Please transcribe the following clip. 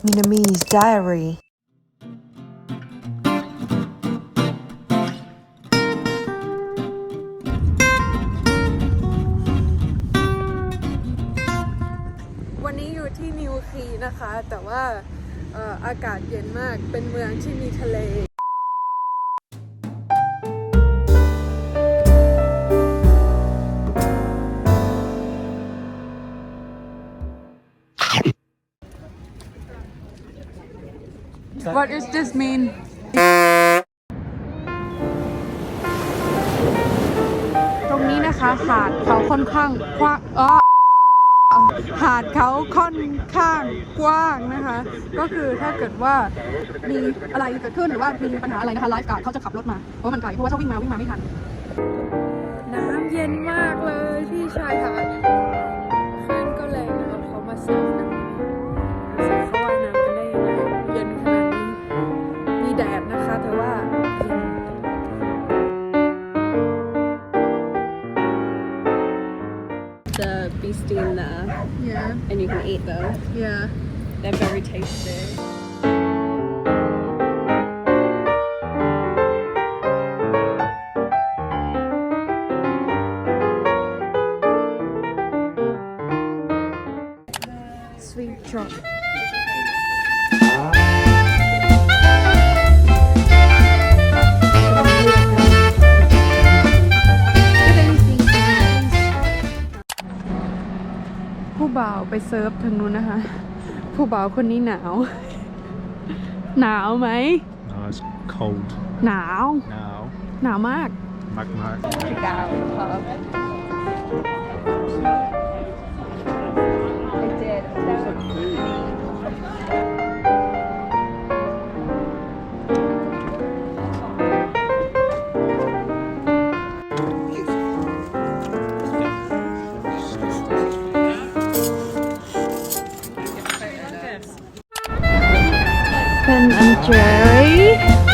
Vietnamese Diary วันนี้อยู่ที่นิวคีนะคะแต่ว่าอากาศเย็นมากเป็นเมืองที่มีทะเลWhat does this mean? ตรงนี้นะคะหาดเขาค่อนข้างกว้างหาดเขาค่อนข้างกว้างนะคะก็คือถ้าเกิดว่ามีอะไรเกิดขึ้นหรือว่ามีปัญหาอะไรนะคะไลฟ์การ์ดเขาจะขับรถมาเพราะมันไกลเพราะว่าถ้าวิ่งมาไม่ทันน้ำเย็นมากเลยที่ชายหาดคลื่นก็แรงนะคะเขามาเซิร์ฟกันเขาว่ายน้ำกันได้ยังไงเย็นขนาดนี้มีแดดนะคะแต่ว่าเย็นThe beef stew in there, yeah and you can eat them. yeah They're very tasty. sweet chopผู้บ่าวไปเซิร์ฟทางนู้นนะคะผู้บ่าวคนนี้หนาวหนาวไหม No, it's cold หนาว now. หนาวมาก Mug mug. To go out the pub. I did. Ben and Jerry